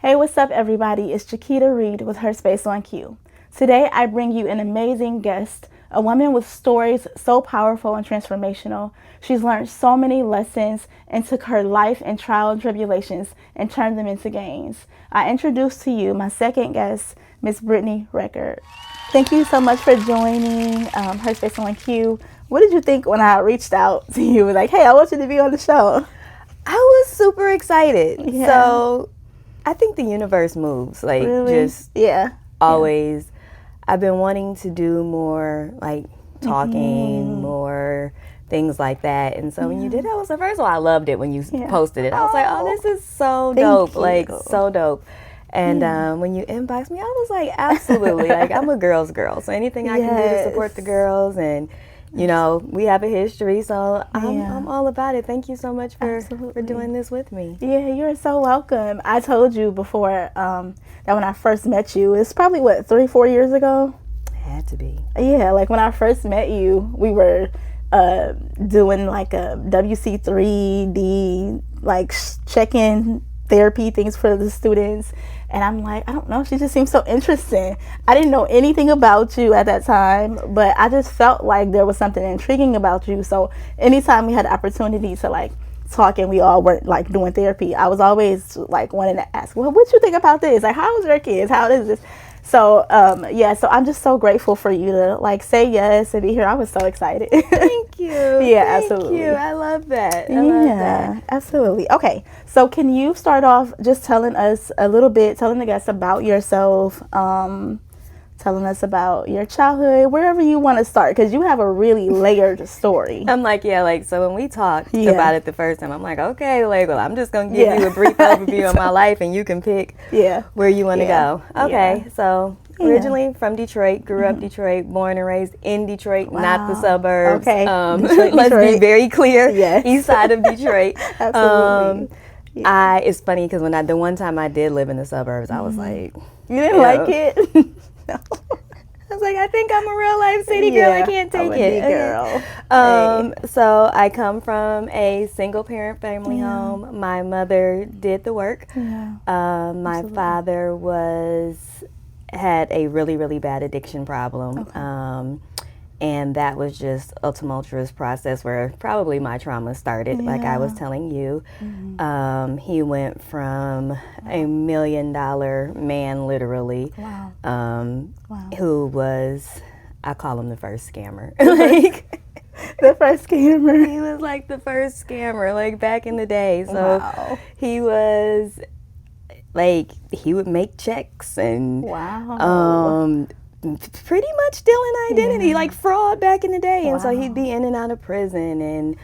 Hey, what's up, everybody? It's Chiquita Reed with HerSpace On Cue. Today, I bring you an amazing guest, a woman with stories so powerful and transformational. She's learned so many lessons and took her life and trial and tribulations and turned them into gains. I introduce to you my second guest, Miss Brittney Record. Thank you so much for joining HerSpace On Cue. What did you think when I reached out to you? Like, hey, I want you to be on the show. I was super excited. Yeah. So I think the universe moves, like just always. Yeah. I've been wanting to do more like talking, more things like that. And so when you did that, I was like, first of all, I loved it when you posted it. I was like, oh, this is so dope, like so dope. And when you inboxed me, I was like, absolutely. Like, I'm a girl's girl. So anything I can do to support the girls, and you know, we have a history, so I'm all about it. Thank you so much for doing this with me. Yeah, you're so welcome. I told you before that when I first met you, it's probably, 3-4 years ago? It had to be. Yeah, like when I first met you, we were doing like a WC3D, like check-in therapy things for the students. And I'm like, I don't know, she just seems so interesting. I didn't know anything about you at that time, but I just felt like there was something intriguing about you. So anytime we had the opportunity to like talk and we all weren't like doing therapy, I was always like wanting to ask, well, what you think about this? Like, how's your kids? How is this? So, so I'm just so grateful for you to like say yes and be here. I was so excited. Thank you. Absolutely. Thank you. I love that. I love that. Absolutely. Okay. So can you start off just telling us a little bit, telling the guests about yourself, telling us about your childhood, wherever you want to start, because you have a really layered story. I'm like, so when we talked about it the first time, I'm like, okay, like, well, I'm just going to give you a brief overview of my life, and you can pick where you want to go. Okay, so originally from Detroit, grew up Detroit, born and raised in Detroit, not the suburbs. Okay, let's be very clear, east side of Detroit. Absolutely. It's funny because when the one time I did live in the suburbs, I was like, you didn't like it? I was like, I think I'm a real life city girl. I can't take it. Girl. So I come from a single parent family home. My mother did the work. My father had a really, really bad addiction problem. And that was just a tumultuous process where probably my trauma started, like I was telling you. He went from a $1 million man, literally, who was, I call him the first scammer. Like, the first scammer. He was like the first scammer, like back in the day. So he was, like, he would make checks and pretty much stealing identity, like fraud back in the day. And so he'd be in and out of prison. And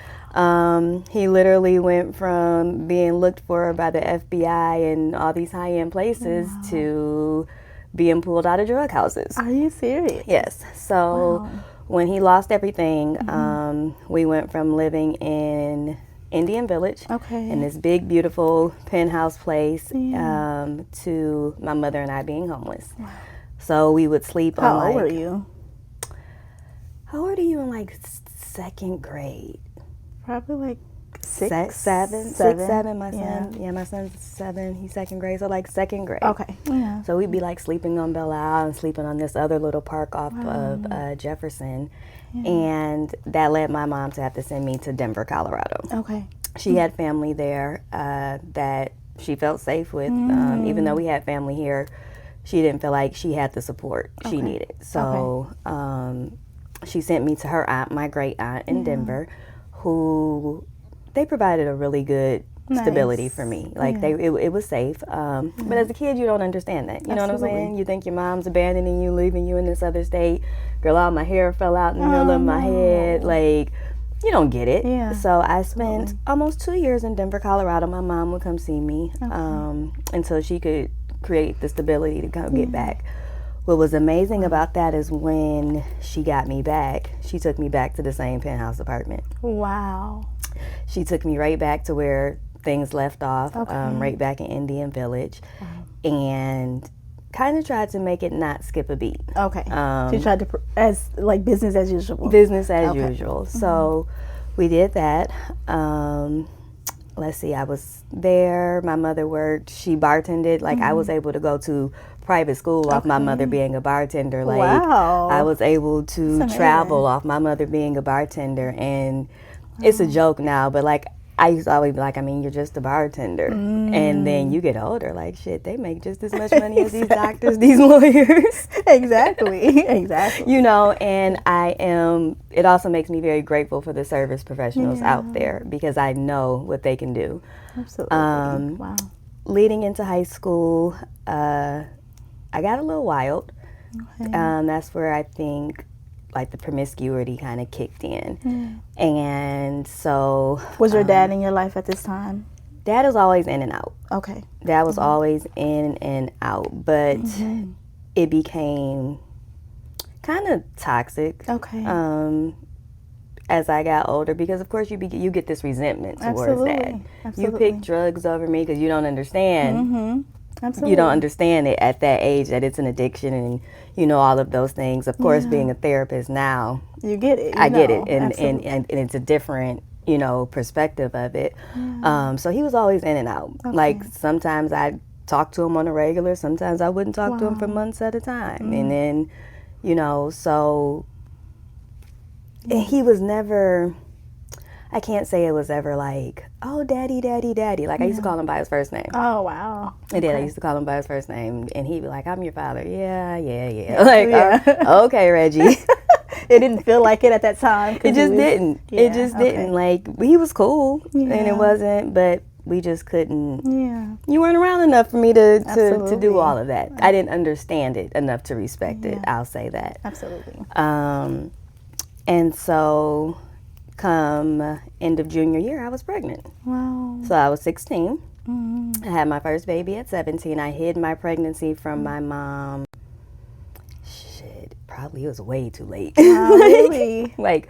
he literally went from being looked for by the FBI and all these high-end places to being pulled out of drug houses. Are you serious? Yes. So when he lost everything, we went from living in Indian Village, in this big, beautiful penthouse place, to my mother and I being homeless. So we would sleep on How old were you? How old are you in like second grade? Probably like six, seven. My son, my son's 7. He's second grade, so like second grade. Okay. Yeah. So we'd be like sleeping on Belle Isle and sleeping on this other little park off of Jefferson, and that led my mom to have to send me to Denver, Colorado. Okay. She had family there that she felt safe with, even though we had family here. She didn't feel like she had the support she needed. So she sent me to her aunt, my great aunt in Denver, who they provided a really good stability for me. Like it was safe. But as a kid, you don't understand that. You know what I'm saying? You think your mom's abandoning you, leaving you in this other state. Girl, all my hair fell out in the middle of my head. Like, you don't get it. So I spent almost 2 years in Denver, Colorado. My mom would come see me until she could create the stability to come get back. What was amazing about that is when she got me back, she took me back to the same penthouse apartment. Wow. She took me right back to where things left off, right back in Indian Village, and kind of tried to make it not skip a beat. Okay. She tried to, as like business as usual. Business as usual. So we did that. let's see, I was there. My mother worked. She bartended. Like, I was able to go to private school off my mother being a bartender. Like, Wow. I was able to travel off my mother being a bartender. And it's a joke now, but like, I used to always be like, I mean, you're just a bartender. And then you get older, like, shit, they make just as much money as these doctors, these lawyers. Exactly. Exactly. You know, and it also makes me very grateful for the service professionals out there, because I know what they can do. Absolutely. Wow. Leading into high school, I got a little wild. Okay. That's where I think, like, the promiscuity kind of kicked in. And so... Was your dad in your life at this time? Dad was always in and out. Okay. Dad was always in and out. But it became kind of toxic. Okay. As I got older, because of course you get this resentment towards Dad. You pick drugs over me because you don't understand. Absolutely. You don't understand it at that age, that it's an addiction, and you know, all of those things. Of course, being a therapist now, you get it. I get it, and it's a different, you know, perspective of it. So he was always in and out. Like, sometimes I'd talk to him on a regular, sometimes I wouldn't talk to him for months at a time. And then, you know, so he was never, I can't say it was ever like, oh, daddy, daddy, daddy. Like, I used to call him by his first name. Oh, wow. I did. I used to call him by his first name, and he'd be like, I'm your father. Yeah. Like, okay, Reggie. It didn't feel like it at that time. It just didn't. It just didn't. Like, he was cool, and it wasn't, but we just couldn't. Yeah. You weren't around enough for me to do all of that. I didn't understand it enough to respect it. I'll say that. Absolutely. And so, come end of junior year, I was pregnant. Wow. So I was 16. I had my first baby at 17. I hid my pregnancy from my mom. Shit, probably it was way too late. Wow, really? Like,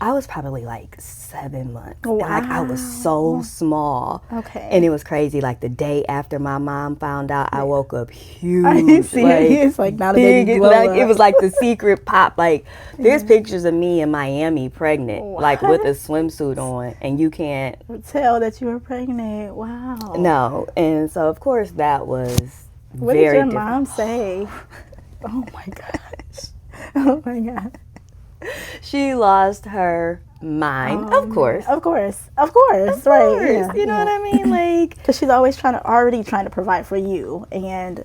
I was probably like 7 months. Wow. And like, I was so small. Okay. And it was crazy. Like, the day after my mom found out, I woke up huge. Are you serious? Like, not a baby blow up. It was like the secret pop. Like, there's pictures of me in Miami pregnant, like with a swimsuit on, and you can't tell that you were pregnant. Wow. No. And so, of course, that was what very did your different. mom say? Oh my gosh. Oh my God. She lost her mind, of course. Of course, right? Yeah, you know what I mean? Like, because she's always already trying to provide for you, and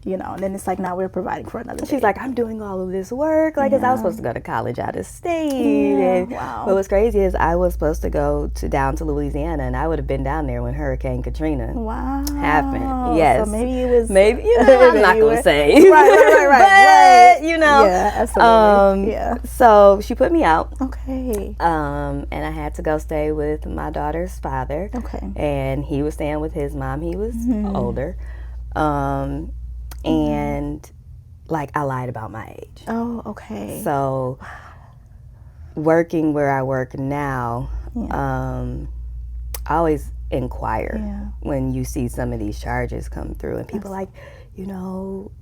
you know, and then it's like, now we're providing for another. She's like, I'm doing all of this work, like, because I was supposed to go to college out of state. And wow. But what's crazy is I was supposed to go down to Louisiana, and I would have been down there when Hurricane Katrina happened. Yes. So maybe it was. Maybe, you know, I'm not going to say. Right. But, you know. Yeah, absolutely. So she put me out. Okay. And I had to go stay with my daughter's father. Okay. And he was staying with his mom. He was older. And, like, I lied about my age. Oh, okay. So, working where I work now, I always inquire when you see some of these charges come through. And people like, you know,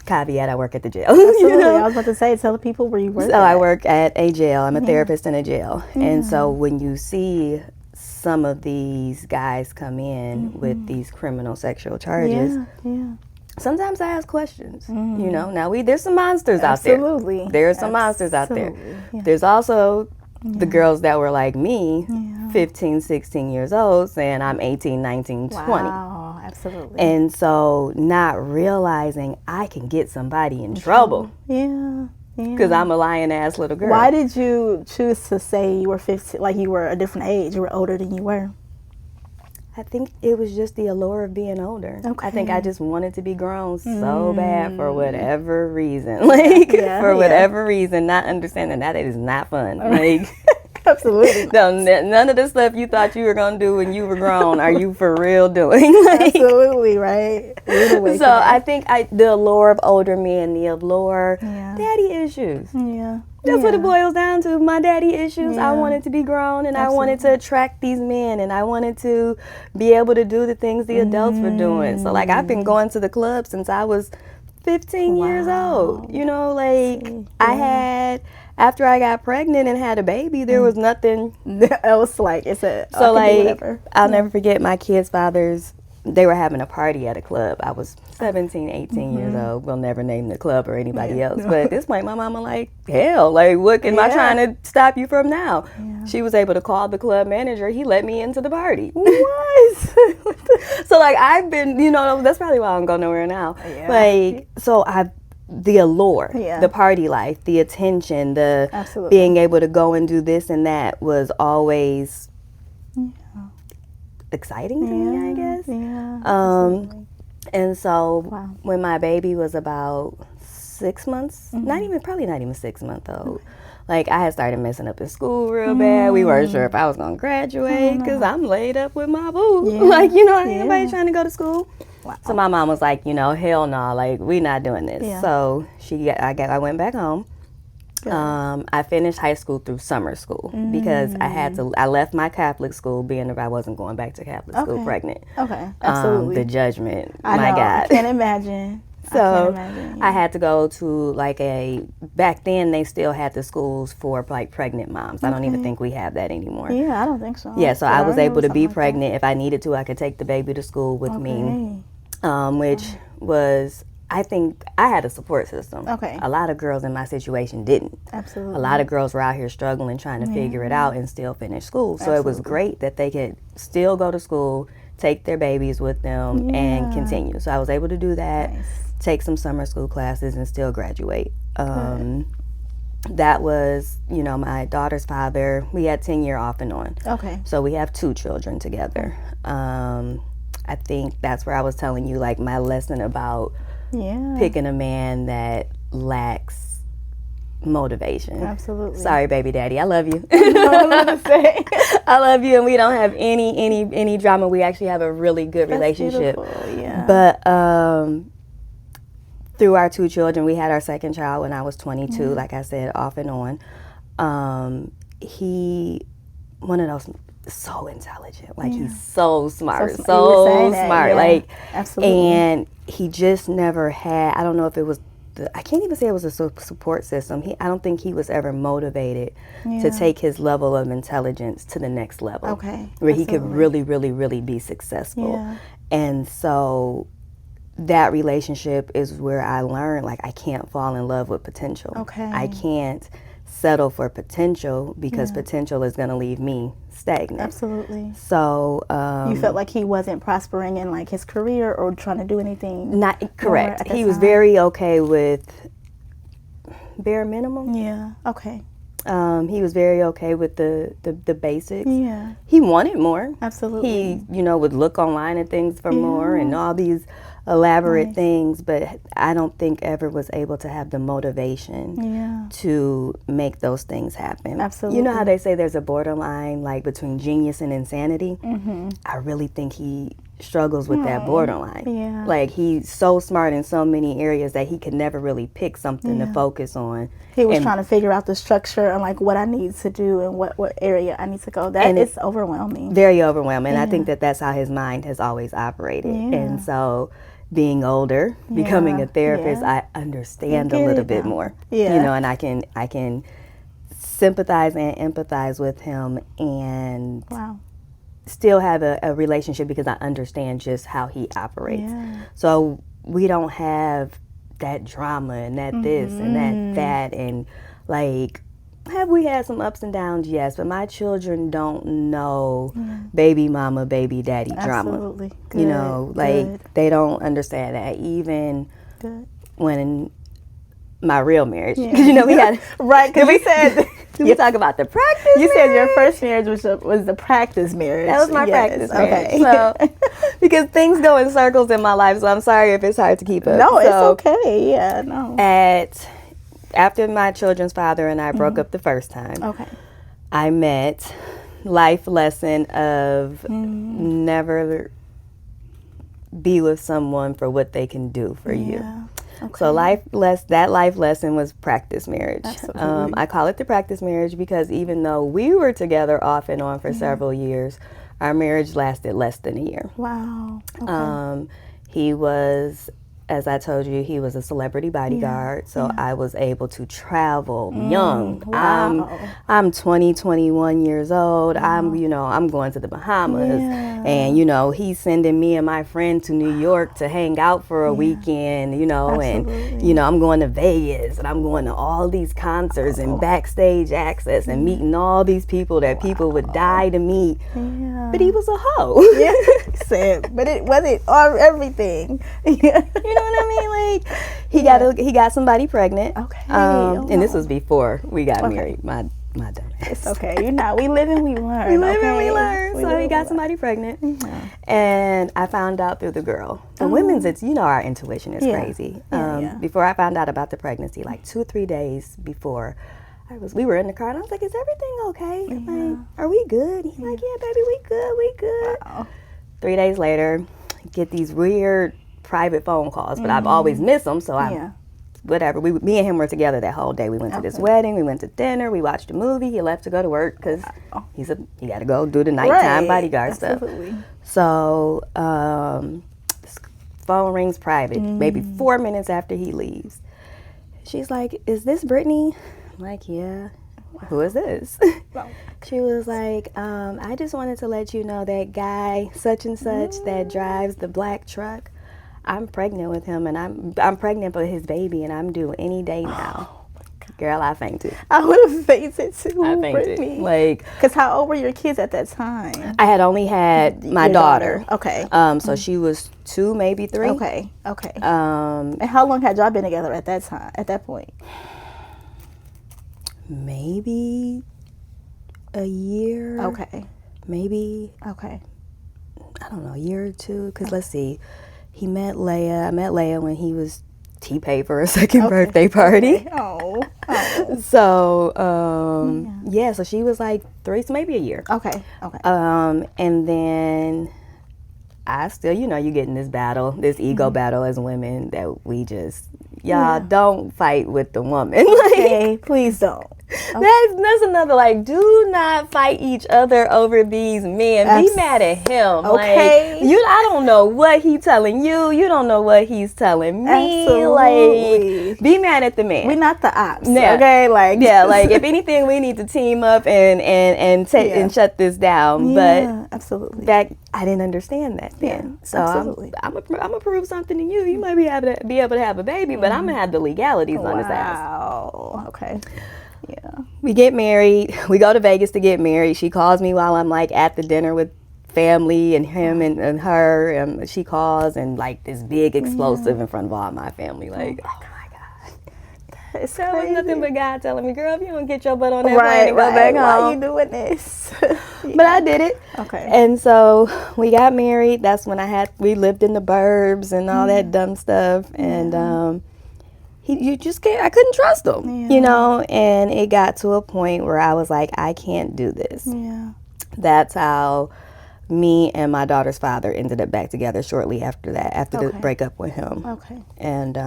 caveat, I work at the jail. Absolutely. You know? I was about to say, tell the people where you work So, I work at a jail. I'm a therapist in a jail. And so, when you see some of these guys come in with these criminal sexual charges, sometimes I ask questions, you know. Now, there's some monsters out there. Absolutely. There's some monsters out there. Yeah. There's also the girls that were like me, 15, 16 years old, saying I'm 18, 19, 20. Wow, absolutely. And so not realizing I can get somebody in trouble. Yeah. Because I'm a lying-ass little girl. Why did you choose to say you were 15, like you were a different age, you were older than you were? I think it was just the allure of being older. Okay. I think I just wanted to be grown so bad for whatever reason. Like, for whatever reason, not understanding that it is not fun. Like, absolutely. None of the stuff you thought you were going to do when you were grown are you for real doing. Like, absolutely, right. So I think the allure of older men, the allure, daddy issues. Yeah. That's what it boils down to. My daddy issues. I wanted to be grown, and I wanted to attract these men, and I wanted to be able to do the things the adults were doing. So, like, I've been going to the club since I was 15 years old. You know, like I had, after I got pregnant and had a baby, there was nothing else. Like it's a so like I'll never forget my kids' fathers. They were having a party at a club. I was 17, 18 years old. We'll never name the club or anybody else. But at this point, my mama like, hell, like what am I trying to stop you from now? She was able to call the club manager. He let me into the party. What? So like I've been, you know, that's probably why I don't go nowhere now. Like, so the allure, the party life, the attention, the being able to go and do this and that was always exciting to me, I guess. And so when my baby was about 6 months, not even 6 months old, like I had started messing up in school real bad. We weren't sure if I was gonna graduate because I'm laid up with my boo. Like, you know, anybody trying to go to school. So my mom was like, you know, hell no, like we not doing this. So I went back home. I finished high school through summer school because I left my Catholic school being that I wasn't going back to Catholic school pregnant. Absolutely. The judgment, I know, God. I can't imagine. So I had to go to like back then they still had the schools for like pregnant moms. I don't even think we have that anymore. Yeah, I don't think so. Yeah, so I was able to be pregnant. If I needed to, I could take the baby to school with me, which was, I think I had a support system. A lot of girls in my situation didn't. Absolutely. A lot of girls were out here struggling, trying to figure it out and still finish school. So it was great that they could still go to school, take their babies with them, and continue. So I was able to do that, take some summer school classes, and still graduate. That was, you know, my daughter's father. We had 10-year off and on. So we have 2 children together. I think that's where I was telling you, like, my lesson about picking a man that lacks motivation. Absolutely. Sorry, baby daddy, I love you. I love you, and we don't have any drama. We actually have a really good relationship. But through our 2 children, we had our second child when I was 22. Like I said, off and on. He, one of those, so intelligent. Like he's so smart, so smart. Like, and he just never had. I don't know if it was. I can't even say it was a support system. I don't think he was ever motivated to take his level of intelligence to the next level, where he could really, really, really be successful. And so that relationship is where I learned, like, I can't fall in love with potential. I can't settle for potential because potential is going to leave me stagnant. Absolutely. So you felt like he wasn't prospering in like his career or trying to do anything. Not correct. He was very okay with bare minimum. He was very okay with the basics. He wanted more. Absolutely. He, you know, would look online and things for more and all these elaborate things, but I don't think ever was able to have the motivation to make those things happen. Absolutely. You know how they say there's a borderline like between genius and insanity? I really think he struggles with that borderline. Like he's so smart in so many areas that he could never really pick something to focus on. He was trying to figure out the structure and like what I need to do and what area I need to go. That is overwhelming. Very overwhelming. I think that's how his mind has always operated. And so being older, becoming a therapist, I understand a little bit more. You know, and I can sympathize and empathize with him and still have a relationship because I understand just how he operates. So we don't have that drama and that this and that and like, have we had some ups and downs? Yes, but my children don't know baby mama, baby daddy drama. Absolutely. You know, like they don't understand that. Even when in my real marriage, because you know we had because we said you talk about the practice. You said your first marriage was the practice marriage. That was my practice marriage. So because things go in circles in my life, so I'm sorry if it's hard to keep up. No, it's okay. Yeah, no. After my children's father and I broke up the first time, I met life lesson of never be with someone for what they can do for you. So that life lesson was practice marriage. I call it the practice marriage because even though we were together off and on for several years, our marriage lasted less than a year. Wow. He was as I told you, he was a celebrity bodyguard, so I was able to travel young. Wow. I'm 20, 21 years old. I'm going to the Bahamas, and he's sending me and my friend to New York to hang out for a weekend, and I'm going to Vegas, and I'm going to all these concerts and backstage access and meeting all these people that people would die to meet. But he was a hoe. But it wasn't everything. You know what I mean? Like he got somebody pregnant. Okay. And this was before we got married. My dumbass. It's okay. We live and we learn. We live and we learn. So he got somebody pregnant, and I found out through the girl. The women's, our intuition is crazy. Before I found out about the pregnancy, like 2-3 days before, we were in the car, and I was like, "Is everything okay? Like, are we good?" He's like, "Yeah, baby, we good." Wow. 3 days later, get these weird private phone calls, but I've always missed them, so whatever. Me and him were together that whole day. We went to this wedding, we went to dinner, we watched a movie. He left to go to work because he got to go do the nighttime bodyguard stuff. So this phone rings private, maybe 4 minutes after he leaves. She's like, "Is this Brittney?" I'm like, "Yeah." "Who is this?" She was like, "I just wanted to let you know that guy such and such that drives the black truck, I'm pregnant with him, and I'm pregnant for his baby, and I'm due any day now." Girl, I fainted. I would have fainted too. I fainted. Brittney. Because how old were your kids at that time? I had only had my daughter. Okay. So she was 2, maybe 3. Okay. And how long had y'all been together at that time? At that point? Maybe a year. Okay. Maybe. Okay. I don't know, a year or 2. Because let's see, I met Leia when he was T-paid for a second birthday party. Oh. So so she was like 3, so maybe a year. Okay. And then I still, you get in this battle, this ego battle as women that we just don't fight with the woman. Okay, please don't. That's another, do not fight each other over these men. Be mad at him. Okay. I don't know what he's telling you. You don't know what he's telling me. Absolutely. Be mad at the man. We're not the ops. Yeah. Okay. If anything, we need to team up and shut this down. But absolutely. I didn't understand that then. So absolutely. I'm gonna prove something to you. You might be able to have a baby, but I'm gonna have the legalities on his ass. Wow. Okay. Yeah. We get married. We go to Vegas to get married. She calls me while I'm at the dinner with family and him and her. And she calls and this big explosive in front of all my family. Oh my God. It's so crazy. Nothing but God telling me, "Girl, if you don't get your butt on that plane and go back home." Why you doing this? But I did it. Okay. And so we got married. That's when we lived in the burbs and all that dumb stuff. And you just can't. I couldn't trust him, And it got to a point where I was like, I can't do this. Yeah. That's how me and my daughter's father ended up back together shortly after that, after the breakup with him. Okay. And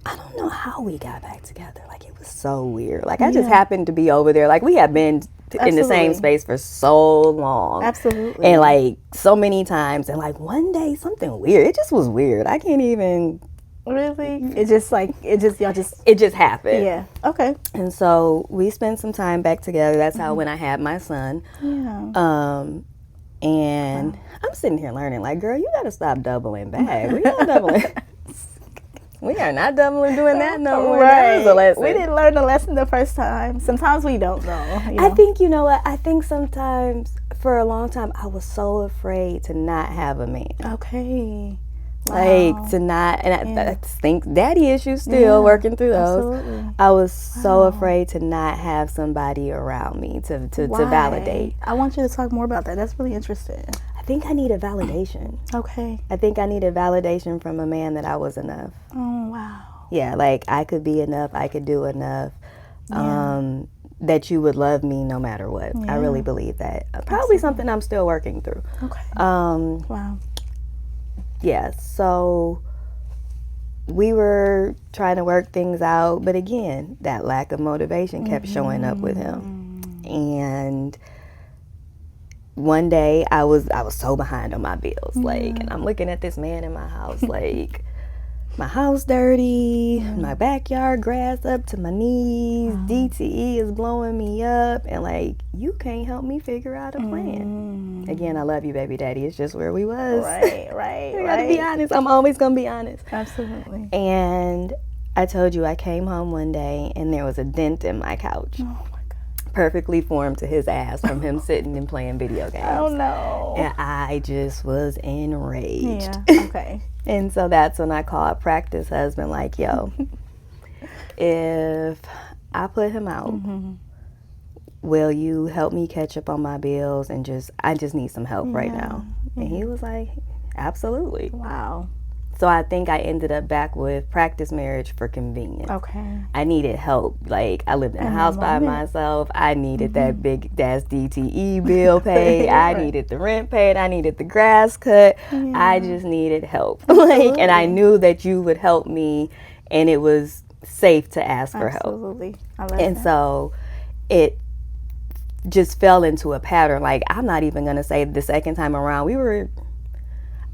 I don't know how we got back together. It was so weird. I just happened to be over there. We had been in the same space for so long. Absolutely. And so many times. And one day something weird. It just was weird. I can't even. Really? It just It just happened. Yeah. Okay. And so we spent some time back together. That's how when I had my son. Yeah. And I'm sitting here learning, girl, you gotta stop doubling back. We're not doubling. We are not doubling doing that no more. Right. That was a lesson. We didn't learn the lesson the first time. Sometimes we don't know. I think, you know what? I think sometimes for a long time I was so afraid to not have a man. Okay. Wow. To not, and I think daddy issues still working through those. Absolutely. I was so afraid to not have somebody around me to validate. I want you to talk more about that. That's really interesting. I think I needed validation. Okay. I think I needed validation from a man that I was enough. Oh, wow. Yeah, I could be enough, I could do enough. That you would love me no matter what. I really believe that. Probably something I'm still working through. Okay. Wow. Yeah, so we were trying to work things out, but again, that lack of motivation kept showing up with him. And one day I was so behind on my bills, like, and I'm looking at this man in my house, like, my house dirty, my backyard grass up to my knees, DTE is blowing me up, and like, you can't help me figure out a plan. Again, I love you, baby daddy. It's just where we was. Right. I gotta be honest. I'm always gonna be honest. Absolutely. And I told you, I came home one day and there was a dent in my couch. Oh my God. Perfectly formed to his ass from him sitting and playing video games. Oh no. And I just was enraged. Yeah. Okay. And so that's when I called practice husband, like, yo, if I put him out, will you help me catch up on my bills and I just need some help right now. And he was like, absolutely. Wow. So I think I ended up back with practice marriage for convenience. Okay. I needed help. Like, I lived in a house by myself. I needed that big ass DTE bill paid. I needed the rent paid. I needed the grass cut. Yeah. I just needed help. Like, and I knew that you would help me, and it was safe to ask for help. Absolutely. I love And that. so it just fell into a pattern. Like, I'm not even going to say the second time around,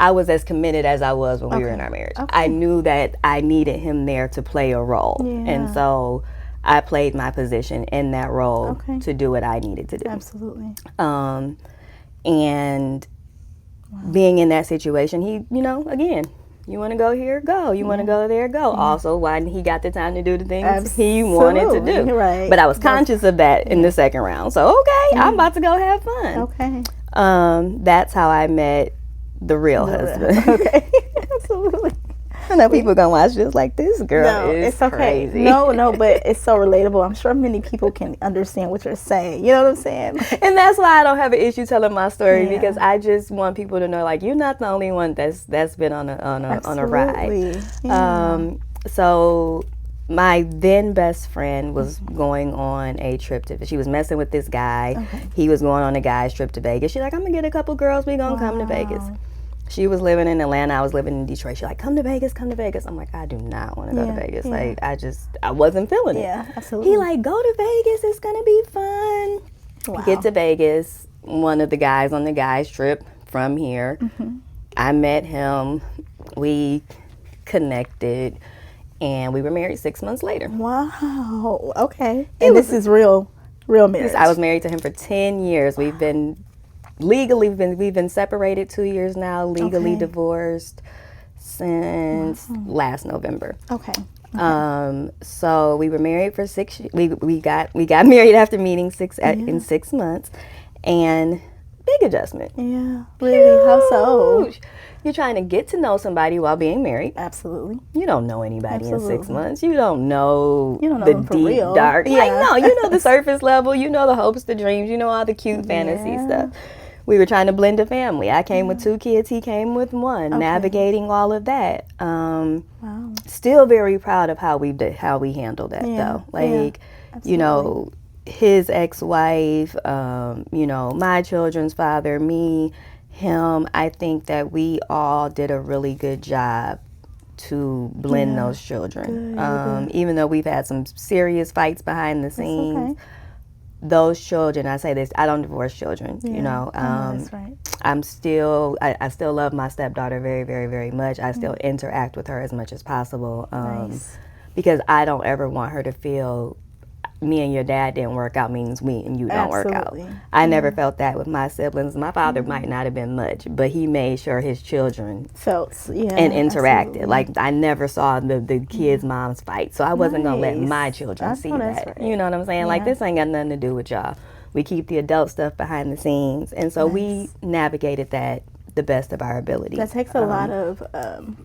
I was as committed as I was when we were in our marriage. Okay. I knew that I needed him there to play a role. Yeah. And so I played my position in that role to do what I needed to do. Absolutely. And being in that situation, he, again, you want to go here, go. You want to go there, go. Also, why he got the time to do the things he wanted to do. Right. But I was conscious of that in the second round. So, okay, I'm about to go have fun. Okay. That's how I met the real husband. Okay. Absolutely. I know people gonna watch this like, this girl is it's okay. crazy. No, but it's so relatable. I'm sure many people can understand what you're saying. You know what I'm saying? And that's why I don't have an issue telling my story, because I just want people to know, like, you're not the only one that's been on a ride. Yeah. So my then best friend was going on a trip she was messing with this guy. Okay. He was going on a guy's trip to Vegas. She's like, I'm gonna get a couple girls, we gonna come to Vegas. She was living in Atlanta, I was living in Detroit. She's like, come to Vegas. I'm like, I do not want to go to Vegas. Like, I wasn't feeling it. Yeah, absolutely. He like, go to Vegas, it's gonna be fun. Wow. Get to Vegas, one of the guys on the guy's trip from here. I met him, we connected, and we were married 6 months later. Wow. Okay. And this is real marriage. I was married to him for 10 years. We've been we've been separated 2 years now, legally divorced since last November. Okay. So we were married for 6 years. We got married after meeting in 6 months, and big adjustment. Yeah. Really? How so? Huge. You're trying to get to know somebody while being married. Absolutely. You don't know anybody in 6 months. You don't know the them for deep, real. dark. Yeah. Like, no, you know the surface level. You know the hopes, the dreams. You know all the cute fantasy stuff. We were trying to blend a family. I came with 2 kids. He came with 1. Navigating all of that. Wow. Still very proud of how we handled that, though. Like, his ex-wife, my children's father, me, him. I think that we all did a really good job to blend those children. Even though we've had some serious fights behind the scenes, those children, I say this, I don't divorce children, that's right. I still love my stepdaughter very, very, very much. I still interact with her as much as possible, because I don't ever want her to feel me and your dad didn't work out means we and you don't work out. I never felt that with my siblings. My father might not have been much, but he made sure his children felt and interacted. Like, I never saw the kids' moms fight, so I wasn't gonna let my children see that. Right. You know what I'm saying? Like, this ain't got nothing to do with y'all. We keep the adult stuff behind the scenes, and so we navigated that the best of our ability. That takes a lot of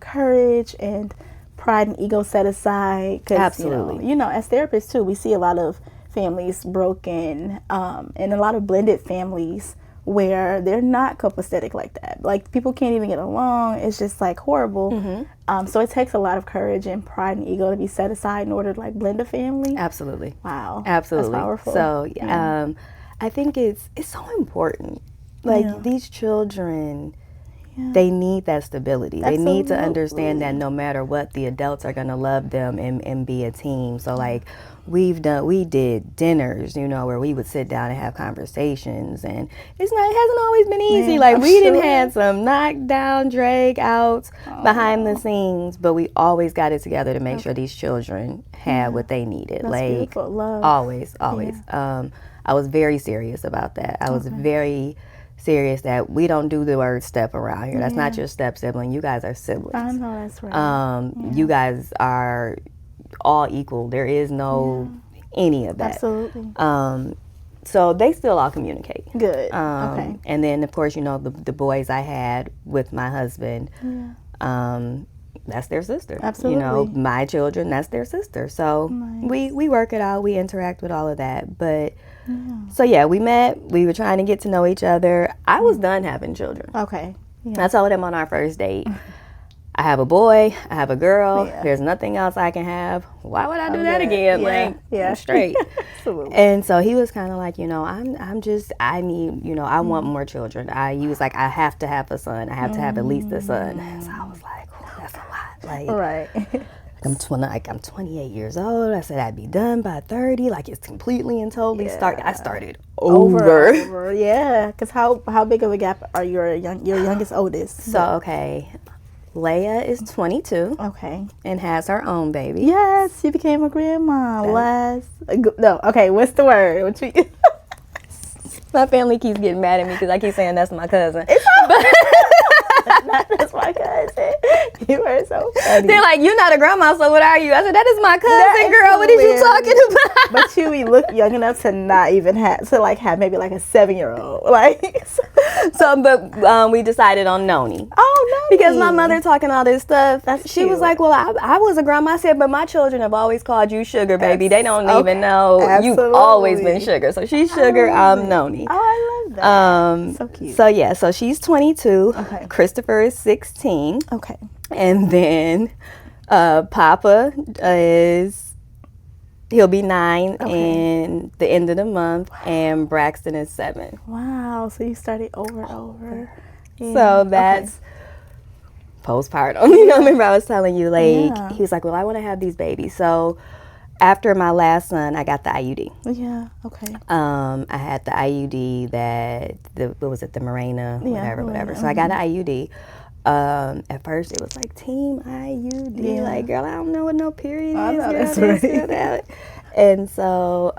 courage and pride and ego set aside. Absolutely. As therapists too, we see a lot of families broken, and a lot of blended families where they're not copacetic like that. Like, people can't even get along. It's just like horrible. So it takes a lot of courage and pride and ego to be set aside in order to like blend a family. Absolutely. Wow. Absolutely. That's powerful. So I think it's so important. Like, these children, they need that stability. Absolutely. They need to understand that no matter what, the adults are going to love them and be a team. So like we did dinners, you know, where we would sit down and have conversations, and it hasn't always been easy. Like we didn't have some knockdown, drag outs behind the scenes, but we always got it together to make sure these children had what they needed. That's like beautiful. Love. always. I was very serious about that. I was very serious that we don't do the word step around here. That's not your step sibling. You guys are siblings. I know, that's right. You guys are all equal. There is no any of that. Absolutely. So they still all communicate. Good. Okay. And then of course, you know, the boys I had with my husband, that's their sister. Absolutely. You know, my children, that's their sister. So we work it out. We interact with all of that. But so yeah, we met. We were trying to get to know each other. I was done having children. Okay. I told him on our first date, I have a boy, I have a girl. There's nothing else I can have. Why would I do that again? I'm straight. Absolutely. And so he was kind of like, you know, I need, you know, I want more children. He was like, I have to have a son. I have to have at least a son. So I was like, oh, that's a lot. Like, Right. I'm 28 years old. I said I'd be done by 30. Like it's completely and totally I started over. Yeah. Because how big of a gap are your youngest, oldest? So okay, Leia is 22. Okay. And has her own baby. Yes, she became a grandma what's the word? What you? My family keeps getting mad at me because I keep saying that's my cousin. That's my cousin. You are so funny. They're like, you're not a grandma, so what are you? I said, that is my cousin, girl. What are you talking about? But you look young enough to not even have maybe like a 7-year-old. Like but we decided on Noni. Oh, Noni. Because my mother talking all this stuff. She was like, well, I was a grandma. I said, but my children have always called you Sugar, baby. They don't even know. Absolutely. You've always been Sugar. So she's Sugar, I'm Noni. Oh, I love that. So cute. So yeah, so she's 22. Okay. Christopher is 16. Okay. And then Papa he'll be 9 in the end of the month, and Braxton is 7. Wow, so you started over. Yeah. So that's postpartum. You know, remember I was telling you, like, he was like, well, I want to have these babies. So after my last son, I got the IUD. Yeah, okay. I had the IUD what was it, the Mirena, whatever. So I got an IUD. At first it was like team IUD, like, girl, I don't know what no period is. Know, that's right. That. And so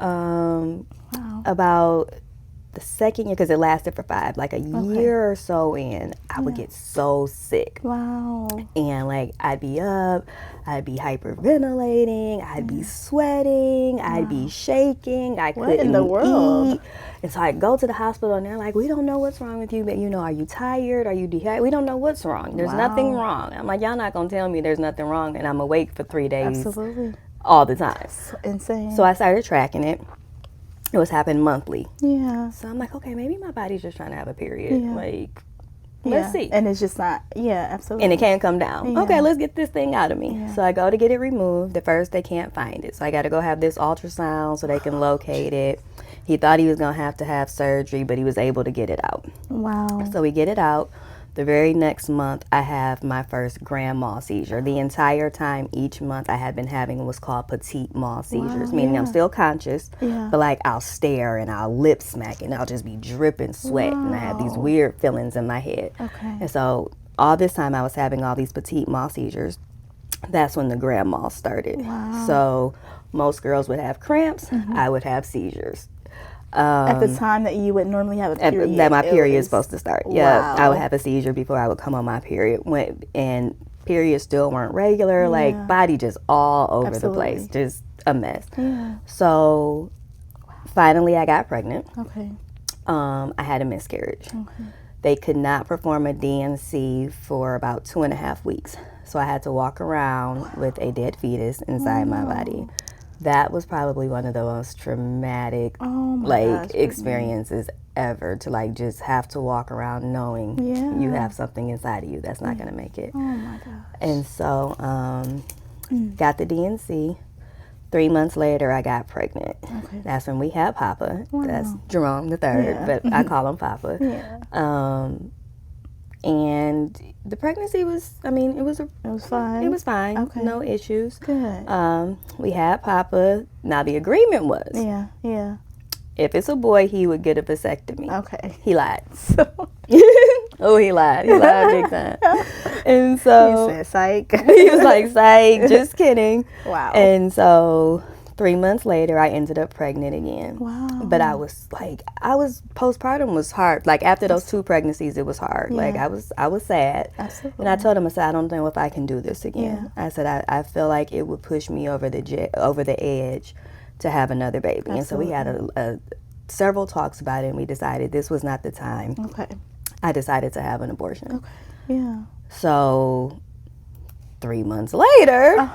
about the second year, because it lasted for 5, like a year or so in, I would get so sick. Wow. And like I'd be up, I'd be hyperventilating, I'd be sweating, I'd be shaking, I couldn't in the world? eat. And so I'd go to the hospital and they're like, we don't know what's wrong with you, but you know, are you tired? Are you dehydrated? We don't know what's wrong. There's nothing wrong. I'm like, y'all not gonna tell me there's nothing wrong, and I'm awake for 3 days. Absolutely. All the time. So insane. So I started tracking it. It was happening monthly. Yeah. So I'm like, okay, maybe my body's just trying to have a period. Yeah. Like, let's see. And it's just not, absolutely. And it can't come down. Yeah. Okay, let's get this thing out of me. Yeah. So I go to get it removed. At first, they can't find it. So I got to go have this ultrasound so they can locate it. He thought he was going to have surgery, but he was able to get it out. Wow. So we get it out. The very next month, I have my first grand mal seizure. The entire time, each month, I had been having what's called petite mal seizures, meaning I'm still conscious, but like I'll stare and I'll lip smack and I'll just be dripping sweat, and I have these weird feelings in my head. Okay. And so all this time I was having all these petite mal seizures. That's when the grand mal started. Wow. So most girls would have cramps, I would have seizures. At the time that you would normally have a period. That my period is supposed to start. Yeah, Wow. I would have a seizure before I would come on my period. And periods still weren't regular. Like, body just all over the place. Just a mess. Yeah. So finally I got pregnant. Okay. I had a miscarriage. Okay. They could not perform a DNC for about 2.5 weeks. So I had to walk around with a dead fetus inside my body. That was probably one of the most traumatic experiences ever, to like just have to walk around knowing you have something inside of you that's not gonna make it. Oh my gosh. And so got the DNC. 3 months later I got pregnant. Okay. That's when we had Papa. Wow. That's Jerome the third, but I call him Papa. Yeah. And the pregnancy was, it was fine. It was fine. Okay. No issues. Good. We had Papa. Now the agreement was, Yeah. if it's a boy, he would get a vasectomy. Okay. He lied. So Oh, he lied. He lied big time. And so he said, psych. he was like, psych, just kidding. Wow. And so 3 months later, I ended up pregnant again. Wow. But postpartum was hard. Like after those 2 pregnancies, it was hard. Yeah. Like I was sad. Absolutely. And I told him, I said, I don't know if I can do this again. Yeah. I said, I feel like it would push me over the edge to have another baby. Absolutely. And so we had several talks about it, and we decided this was not the time. Okay. I decided to have an abortion. Okay. Yeah. So 3 months later,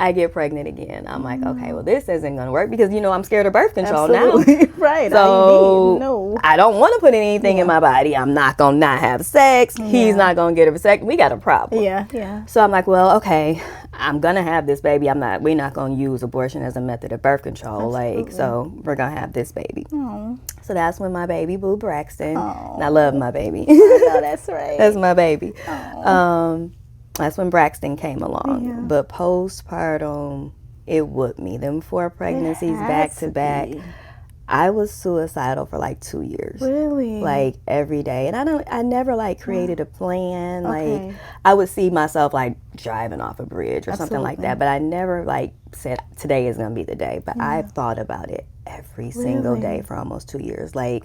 I get pregnant again. I'm like, okay, well, this isn't going to work because, I'm scared of birth control now. Right. So I don't want to put anything in my body. I'm not going to not have sex. He's not going to get a vasectomy. We got a problem. Yeah. So I'm like, well, okay, I'm going to have this baby. We're not going to use abortion as a method of birth control. Absolutely. So we're going to have this baby. Oh. So that's when my baby boo Braxton, and I love my baby. I know, that's right. That's my baby. Oh. That's when Braxton came along. Yeah. But postpartum, it whooped me. Them 4 pregnancies back to back. I was suicidal for like 2 years. Really? Like every day. And I never like created a plan. Okay. Like I would see myself like driving off a bridge or something like Absolutely. that. But I never like said today is going to be the day. But I've thought about it every single day for almost 2 years. Like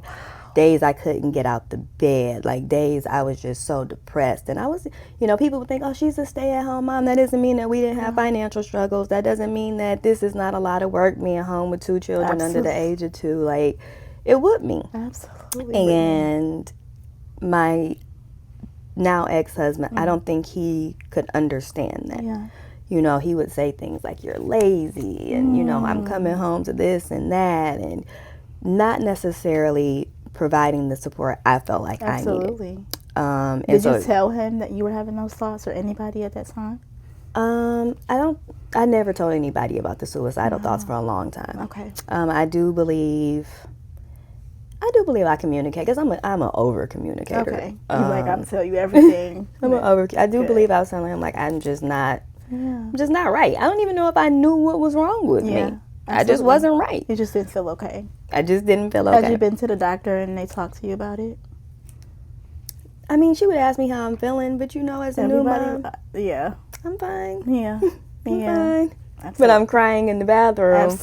days I couldn't get out the bed, like days I was just so depressed. And I was, people would think, oh, she's a stay-at-home mom. That doesn't mean that we didn't have financial struggles. That doesn't mean that this is not a lot of work being home with 2 children under the age of 2. Like, it would me. Absolutely. And my now ex-husband, I don't think he could understand that. Yeah. He would say things like, you're lazy, and, I'm coming home to this and that, and not necessarily providing the support I felt like I needed. Did you tell him that you were having those thoughts, or anybody at that time? I never told anybody about the suicidal thoughts for a long time. Okay. I do believe I communicate because I'm an over communicator. Okay. You're like, I'm telling you everything. I do believe I was telling him like I'm just not right. I don't even know if I knew what was wrong with me. Absolutely. I just wasn't right. You just didn't feel okay. I just didn't feel okay. Had you been to the doctor and they talked to you about it? I mean, she would ask me how I'm feeling, but as a new mom, yeah, I'm fine. Yeah, I'm yeah. fine. Absolutely. But I'm crying in the bathroom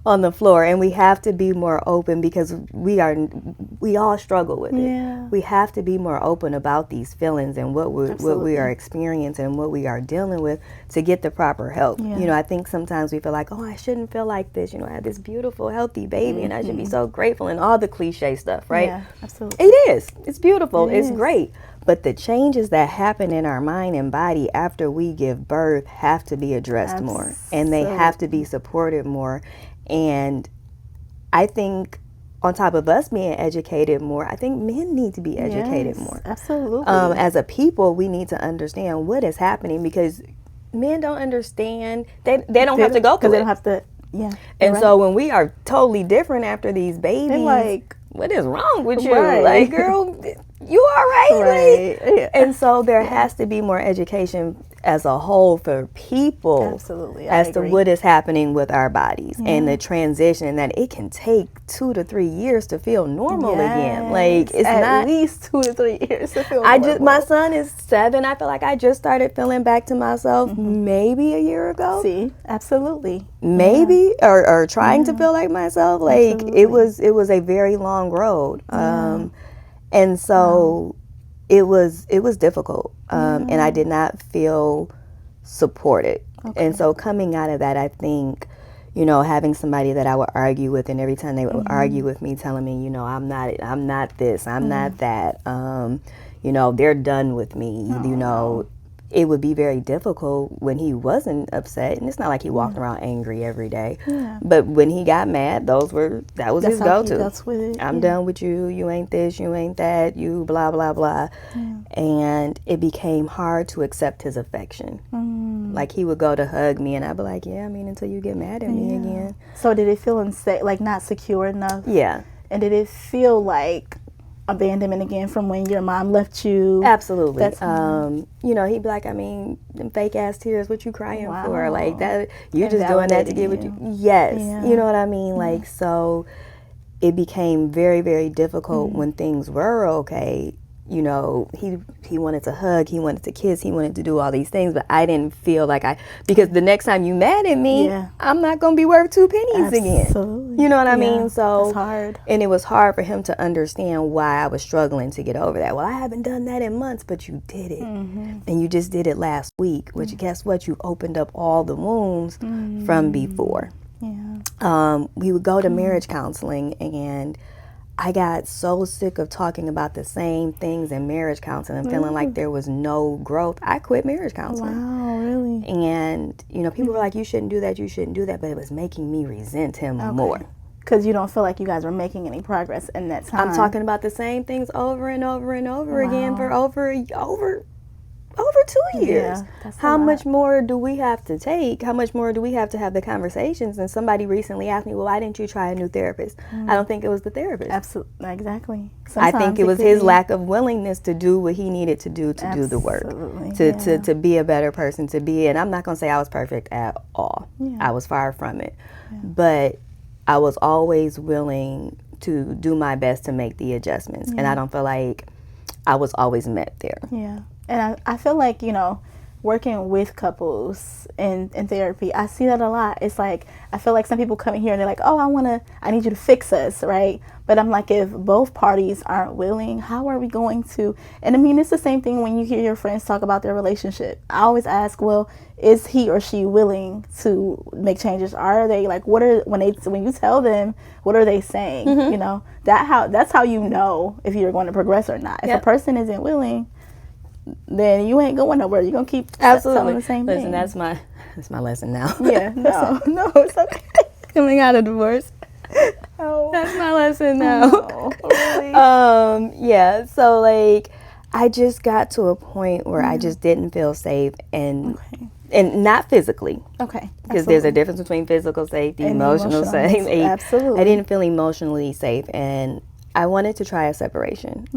on the floor, and we have to be more open because we all struggle with it. Yeah. We have to be more open about these feelings and what we are experiencing and what we are dealing with to get the proper help. Yeah. I think sometimes we feel like, oh, I shouldn't feel like this. I have this beautiful, healthy baby, and I should be so grateful, and all the cliche stuff, right? Yeah, absolutely. It is. It's beautiful. It's is. great. But the changes that happen in our mind and body after we give birth have to be addressed more, and they have to be supported more. And I think on top of us being educated more, I think men need to be educated more. Absolutely. As a people, we need to understand what is happening because men don't understand. They don't have to go through it. They don't have to, yeah. And so when we are totally different after these babies, they're like, what is wrong with you? Right. Like, girl, you all right? Right. Like, Yeah. and so there has to be more education as a whole for people. Absolutely. As to what is happening with our bodies and the transition, that it can take 2 to 3 years to feel normal again. Like, it's at not least 2 to 3 years to feel normal. my son is 7. I feel like I just started feeling back to myself maybe a year ago. See, absolutely. Maybe or trying to feel like myself. Like Absolutely. it was a very long road. And so it was difficult. And I did not feel supported. Okay. And so coming out of that, I think, having somebody that I would argue with, and every time they would argue with me, telling me, I'm not this, I'm not that, they're done with me, it would be very difficult when he wasn't upset. And it's not like he walked around angry every day. Yeah. But when he got mad, that was his go-to. That's with it. I'm done with you. You ain't this, you ain't that, you blah, blah, blah. Yeah. And it became hard to accept his affection. Like he would go to hug me and I'd be like, yeah, until you get mad at me again. So did it feel unsafe, like not secure enough? Yeah. And did it feel like, abandonment again from when your mom left you? Absolutely. You know, he'd be like, I mean, them fake ass tears, what you crying for? Like that, you're just doing that to get what you. Yes. Yeah. You know what I mean? Like, so it became very, very difficult when things were okay. You know, he wanted to hug, he wanted to kiss, he wanted to do all these things, but I didn't feel like because the next time you mad at me, I'm not going to be worth 2 pennies again. You know what I mean? So it's hard. And it was hard for him to understand why I was struggling to get over that. Well, I haven't done that in months, but you did it. And you just did it last week, which guess what? You opened up all the wounds from before. We would go to marriage counseling, and I got so sick of talking about the same things in marriage counseling and feeling like there was no growth. I quit marriage counseling. Wow, really? And, you know, people were like, you shouldn't do that, you shouldn't do that. But it was making me resent him more. Because you don't feel like you guys were making any progress in that time. I'm talking about the same things over and over and over again for over 2 years. How much more do we have to take? How much more do we have to have the conversations? And somebody recently asked me, well, why didn't you try a new therapist? I don't think it was the therapist. Absolutely. Exactly. Sometimes I think it was his lack of willingness to do what he needed to do do the work. To be a better person, to be, and I'm not going to say I was perfect at all. I was far from it. But I was always willing to do my best to make the adjustments. And I don't feel like I was always met there. Yeah. And I feel like, you know, working with couples in therapy, I see that a lot. It's like, I feel like some people come in here and they're like, oh, I need you to fix us, right? But I'm like, if both parties aren't willing, how are we going to? And I mean, it's the same thing when you hear your friends talk about their relationship. I always ask, well, is he or she willing to make changes? Are they like, when you tell them, what are they saying? You know, that's how you know if you're going to progress or not. If a person isn't willing, then you ain't going nowhere. You're gonna keep telling the same thing. That's my lesson now. No, it's okay. Coming out of divorce. Oh, that's my lesson now. Oh, really? So like, I just got to a point where I just didn't feel safe, and not physically. Okay. Because there's a difference between physical safety, emotional safety. Absolutely. I didn't feel emotionally safe, and I wanted to try a separation.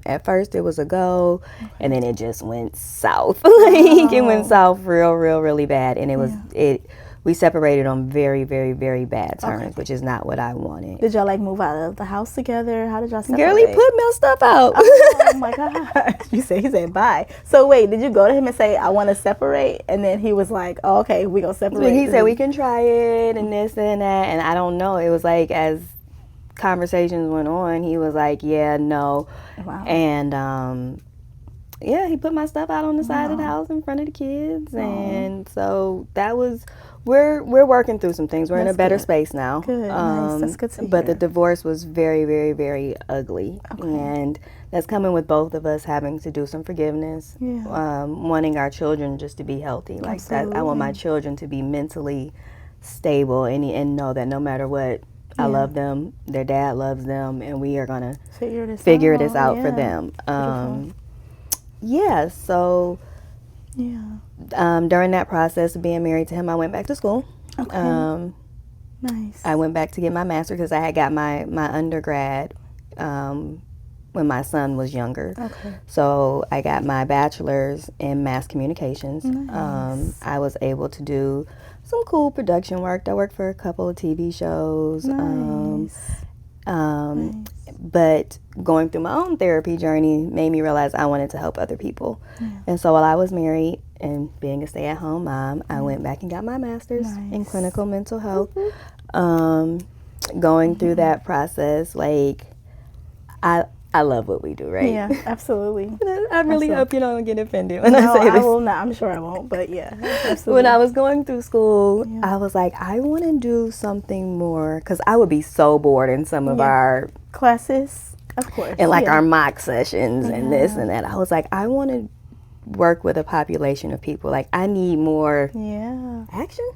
At first it was a go, and then it just went south. It went south really bad, and we separated on very, very, very bad terms, which is not what I wanted. Did y'all like move out of the house together? How did y'all separate? Girl, he put my stuff out. Oh my God. He said bye. So wait, did you go to him and say, I want to separate? And then he was like, oh, okay, we gonna separate. He said, we can try it, and this and that, and I don't know. It was like, as conversations went on, he was like, yeah, no. Wow. And he put my stuff out on the side of the house in front of the kids. And so that was, we're working through some things. We're in a better space now. Good. Nice. That's good to hear. But the divorce was very, very, very ugly. And that's coming with both of us having to do some forgiveness, wanting our children just to be healthy. Like that, I want my children to be mentally stable and know that no matter what, I love them, their dad loves them, and we are going to figure this out for them. During that process of being married to him, I went back to school. Okay. Nice. I went back to get my master's because I had got my undergrad when my son was younger. Okay. So I got my bachelor's in mass communications. Nice. I was able to do some cool production work. I worked for a couple of TV shows. Nice. But going through my own therapy journey made me realize I wanted to help other people. And so while I was married and being a stay-at-home mom, I went back and got my master's in clinical mental health. Going through that process, like, I love what we do, right? Yeah, absolutely. I really hope you don't get offended when I say this. I will not. I'm sure I won't, but absolutely. When I was going through school, I was like, I want to do something more, because I would be so bored in some of our classes, of course, and like our mock sessions and this and that. I was like, I want to work with a population of people. Like, I need more action.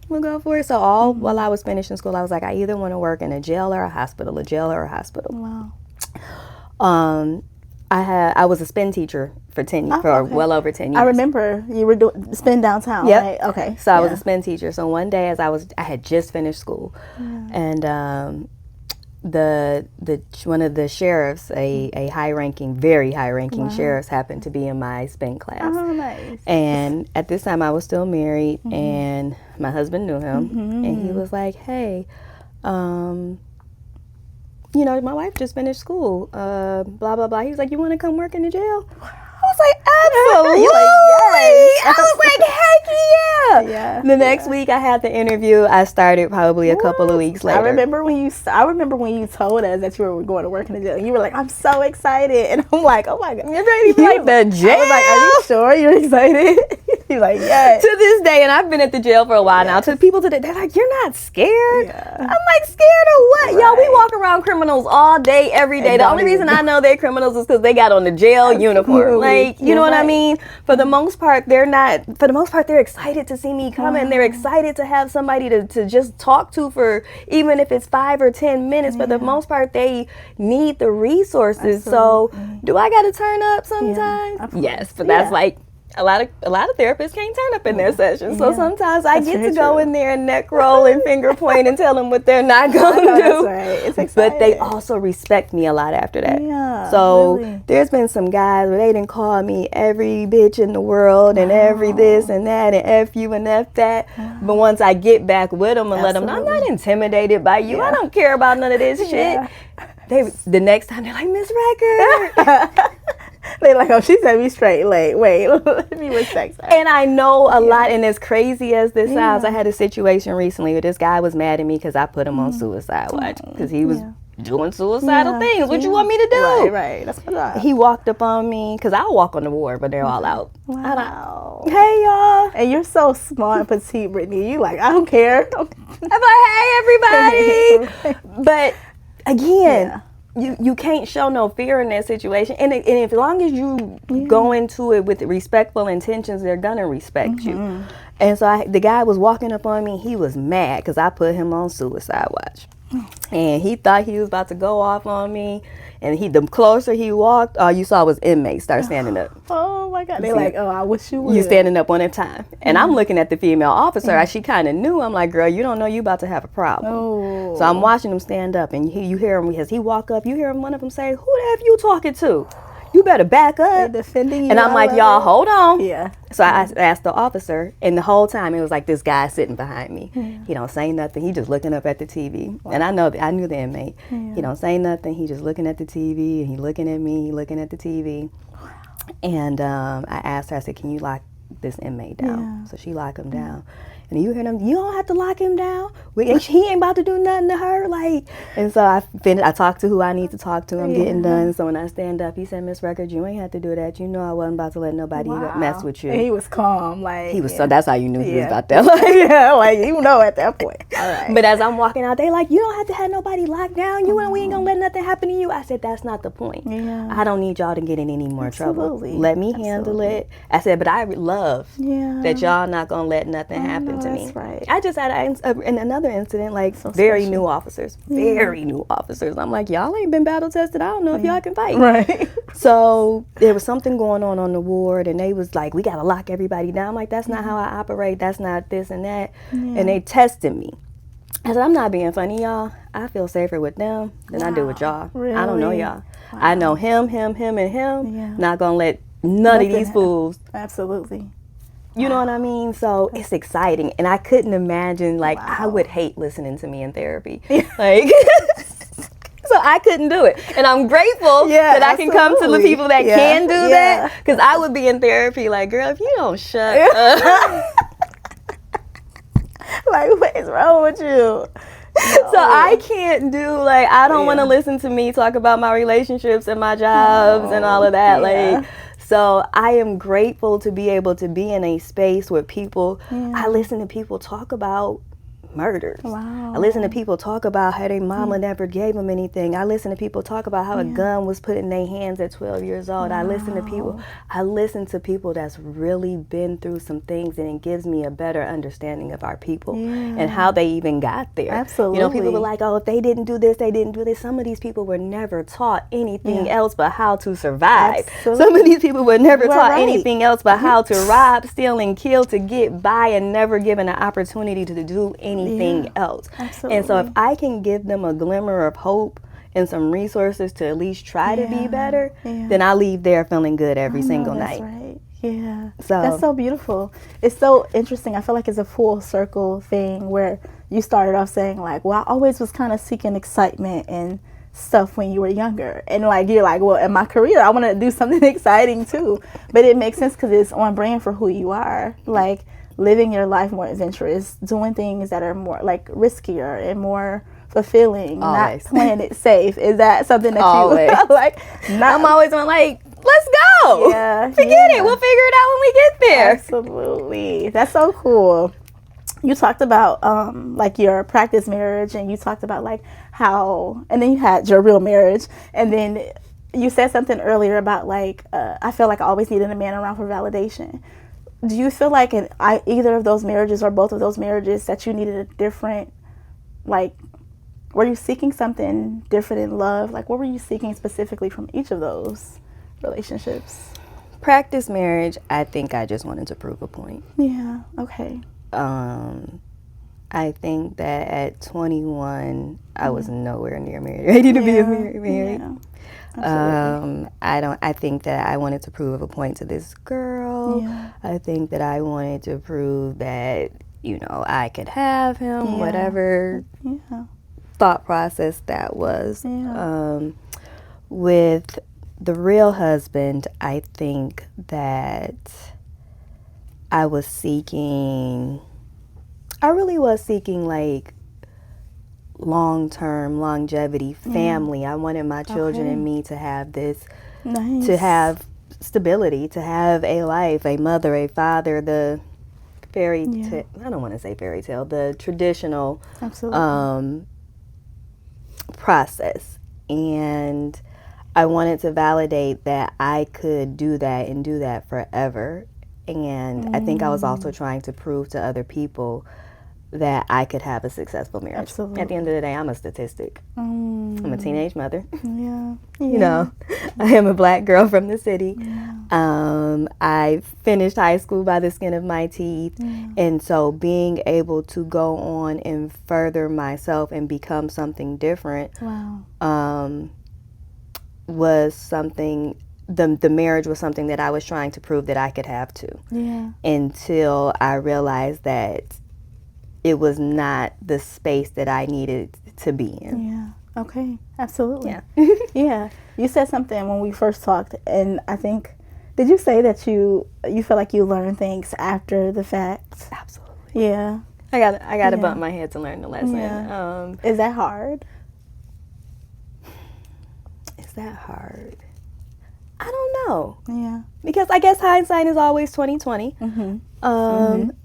We'll go for it. So while I was finishing school, I was like, I either want to work in a jail or a hospital, Wow. I was a spin teacher for well over 10 years. I remember you were doing spin downtown, right? Okay. So I was a spin teacher. So one day, I had just finished school, and one of the sheriffs, a very high ranking sheriffs, happened to be in my spin class. Oh, nice. And at this time I was still married, and my husband knew him, and he was like, hey, you know, my wife just finished school, blah, blah, blah. He was like, you want to come work in the jail? I was like, absolutely. I was like, heck yeah. The next week I had the interview. I started probably a couple of weeks later. I remember when you told us that you were going to work in the jail. You were like, I'm so excited. And I'm like, oh my God. You're ready to like the jail? I was like, are you sure you're excited? He's like, yes. To this day, and I've been at the jail for a while now, to people today, they're like, you're not scared? Yeah. I'm like, scared of what? Right. Y'all, we walk around criminals all day, every day. The only reason I know they're criminals is because they got on the jail uniform. Like, you know what I mean? For the most part, they're excited to see me come in. They're excited to have somebody to just talk to for, even if it's 5 or 10 minutes. For the most part, they need the resources. So do I got to turn up sometimes? Yes, but that's like, a lot of therapists can't turn up in their sessions. So sometimes I get to go in there and neck roll and finger point and tell them what they're not going to do. That's right. It's exciting. But they also respect me a lot after that. Yeah, so there's been some guys where they didn't call me every bitch in the world and every this and that and F you and F that. But once I get back with them and let them know, I'm not intimidated by you. I don't care about none of this shit. The next time they're like, Miss Record. They like, oh, she set me straight. Like, wait, let me respect that. And I know a lot, and as crazy as this sounds, I had a situation recently where this guy was mad at me because I put him on suicide watch because he was doing suicidal things. What you want me to do? Right. That's what I. He walked up on me because I'll walk on the ward, but they're all out. Wow. Hey, y'all. And you're so small and petite, Brittney. You like, I don't care. I'm like, hey, everybody. But again. You can't show no fear in that situation, and as long as you go into it with respectful intentions, they're gonna respect you. And so the guy was walking up on me. He was mad because I put him on suicide watch, and he thought he was about to go off on me. And the closer he walked, all you saw was inmates start standing up. Oh my God! They're like, oh, I wish you would. You standing up one at a time, and I'm looking at the female officer. She kind of knew. I'm like, girl, you don't know you about to have a problem. Oh. So I'm watching him stand up, and you hear him as he walk up. You hear him, one of them say, "Who the F you talking to? You better back up." They're defending you. And I'm like, y'all, hold on. Yeah. So I asked the officer, and the whole time it was like this guy sitting behind me. He don't say nothing. He just looking up at the TV. And I knew the inmate. He don't say nothing. He just looking at the TV, and he looking at me. He looking at the TV. And I asked her, I said, can you lock this inmate down? So she locked him down. And you hear them, you don't have to lock him down. He ain't about to do nothing to her. Like, and so I talked to who I need to talk to. I'm getting done. So when I stand up, he said, Miss Record, you ain't have to do that. You know I wasn't about to let nobody mess with you. And he was calm. Like, he was so that's how you knew he was about that. Like, you know at that point. All right. But as I'm walking out, they like, you don't have to have nobody locked down. We ain't gonna let nothing happen to you. I said, that's not the point. I don't need y'all to get in any more trouble. Let me handle it. I said, but I love that y'all not gonna let nothing happen to me. That's right. I just had another incident, like very new officers. I'm like, y'all ain't been battle tested. I don't know if y'all can fight. Right. So there was something going on the ward, and they was like, we gotta lock everybody down. I'm like, that's not how I operate. That's not this and that. And they tested me. I said, I'm not being funny, y'all. I feel safer with them than I do with y'all. Really? I don't know y'all. I know him, and him. Not gonna let none of these fools. Absolutely. You know what I mean? So it's exciting. And I couldn't imagine, like, I would hate listening to me in therapy. Like, so I couldn't do it. And I'm grateful that I can come to the people that can do that. Because I would be in therapy like, girl, if you don't shut up. Like, what is wrong with you? No. So I can't do, like, I don't want to listen to me talk about my relationships and my jobs and all of that. Like, so I am grateful to be able to be in a space where people, I listen to people talk about murders. Wow. I listen to people talk about how their mama never gave them anything. I listen to people talk about how a gun was put in their hands at 12 years old. Wow. I listen to people that's really been through some things, and it gives me a better understanding of our people and how they even got there. Absolutely. You know, people were like, oh, if they didn't do this, they didn't do this. Some of these people were never taught anything else but how to survive. Absolutely. Some of these people were never taught anything else but how to rob, steal, and kill to get by, and never given an opportunity to do anything anything else. Absolutely. And so if I can give them a glimmer of hope and some resources to at least try to be better, then I leave there feeling good every single night. That's right. Yeah. So that's so beautiful. It's so interesting. I feel like it's a full circle thing where you started off saying like, well, I always was kind of seeking excitement and stuff when you were younger, and like you're like, well, in my career I want to do something exciting too. But it makes sense because it's on brand for who you are, like living your life more adventurous, doing things that are more like riskier and more fulfilling. Always. Not playing it safe. Is that something that Always. you like? I'm always on like, let's go. Yeah, forget it, we'll figure it out when we get there. Absolutely. That's so cool. You talked about like your practice marriage, and you talked about like how, and then you had your real marriage, and then you said something earlier about like I feel like I always needed a man around for validation. Do you feel like in either of those marriages or both of those marriages that you needed a different, like, were you seeking something different in love? Like, what were you seeking specifically from each of those relationships? Practice marriage, I think I just wanted to prove a point. Yeah, okay. I think that at 21, I was nowhere near married, ready to be married. Yeah. I think that I wanted to prove a point to this girl. Yeah. I think that I wanted to prove that, you know, I could have him, whatever thought process that was. Yeah. With the real husband, I think that I really was seeking like long-term longevity, family. I wanted my children and me to have this, to have stability, to have a life, a mother, a father, the I don't want to say fairy tale, the traditional process. And I wanted to validate that I could do that and do that forever. And I think I was also trying to prove to other people that I could have a successful marriage. Absolutely. At the end of the day, I'm a statistic. I'm a teenage mother. Yeah. You know, I am a black girl from the city. I finished high school by the skin of my teeth. And so being able to go on and further myself and become something different was something, the marriage was something that I was trying to prove that I could have too. Until I realized that it was not the space that I needed to be in. Yeah. Okay. Absolutely. Yeah. You said something when we first talked, and I think, did you say that you feel like you learn things after the fact? Absolutely. Yeah. I got to bump my head to learn the lesson. Yeah. Is that hard? Is that hard? I don't know. Yeah. Because I guess hindsight is always 20/20.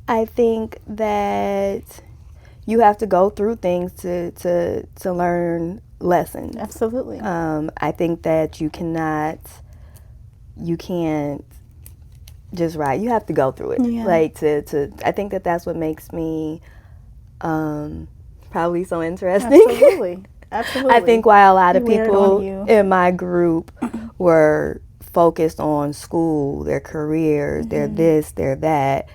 I think that you have to go through things to learn lessons. Absolutely. I think that you can't just write. You have to go through it. Like I think that that's what makes me probably so interesting. Absolutely. Absolutely. I think while a lot of people in my group were focused on school, their careers, their this, their that,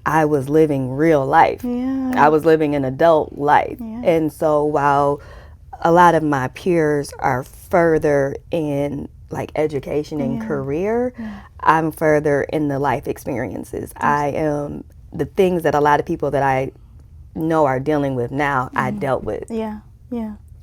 I was living real life. I was living an adult life. And so while a lot of my peers are further in like education and career, I'm further in the life experiences. I am the things that a lot of people that I know are dealing with now, I dealt with.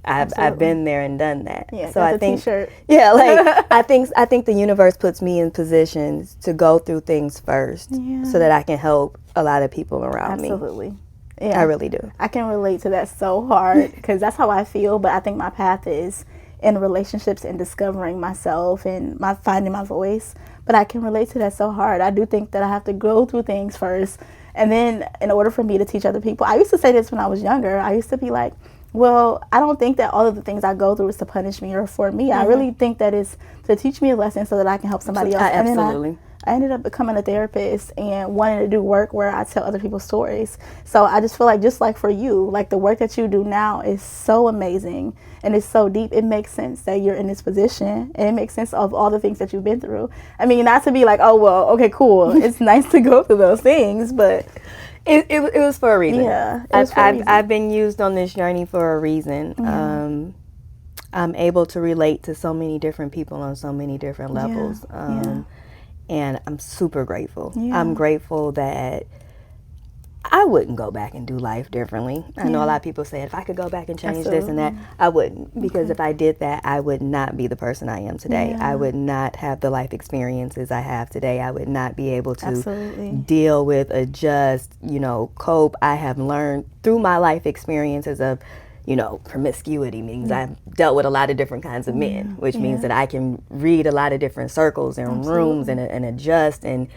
I've been there and done that. So I think t-shirt. Like I think the universe puts me in positions to go through things first so that I can help a lot of people around me. Absolutely. I really do. I can relate to that so hard because that's how I feel, but I think my path is in relationships and discovering myself and finding my voice. But I can relate to that so hard. I do think that I have to go through things first, and then in order for me to teach other people. I used to say this when I was younger. I used to be like, well, I don't think that all of the things I go through is to punish me or for me. I really think that it's to teach me a lesson so that I can help somebody else. Absolutely. And then I ended up becoming a therapist and wanting to do work where I tell other people's stories. So I just feel like, just like for you, like the work that you do now is so amazing and it's so deep. It makes sense that you're in this position, and it makes sense of all the things that you've been through. I mean, not to be like, oh, well, okay, cool. It's nice to go through those things, but It was for a reason. Yeah, it was for a reason. I've been used on this journey for a reason. I'm able to relate to so many different people on so many different levels. And I'm super grateful. I'm grateful that I wouldn't go back and do life differently. I know a lot of people say, if I could go back and change this and that, I wouldn't. Because if I did that, I would not be the person I am today. I would not have the life experiences I have today. I would not be able to deal with, adjust, cope. I have learned through my life experiences of, promiscuity means I've dealt with a lot of different kinds of men, which means that I can read a lot of different circles and rooms and adjust and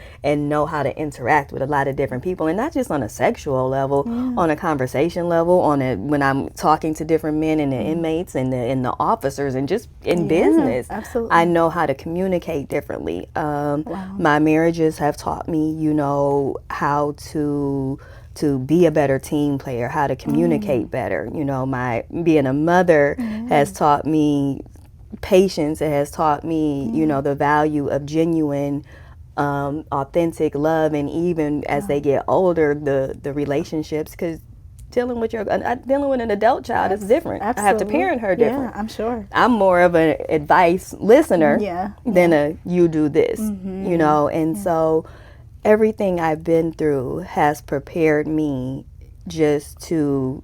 know how to interact with a lot of different people, and not just on a sexual level, on a conversation level, when I'm talking to different men and the inmates and the officers and just in business. Absolutely. I know how to communicate differently. My marriages have taught me, how to be a better team player, how to communicate better. My being a mother has taught me patience. It has taught me, the value of genuine, authentic love, and even as they get older, the relationships. Because dealing with an adult child is different. Absolutely. I have to parent her different. Yeah, I'm sure. I'm more of an advice listener than a you do this, and so everything I've been through has prepared me just to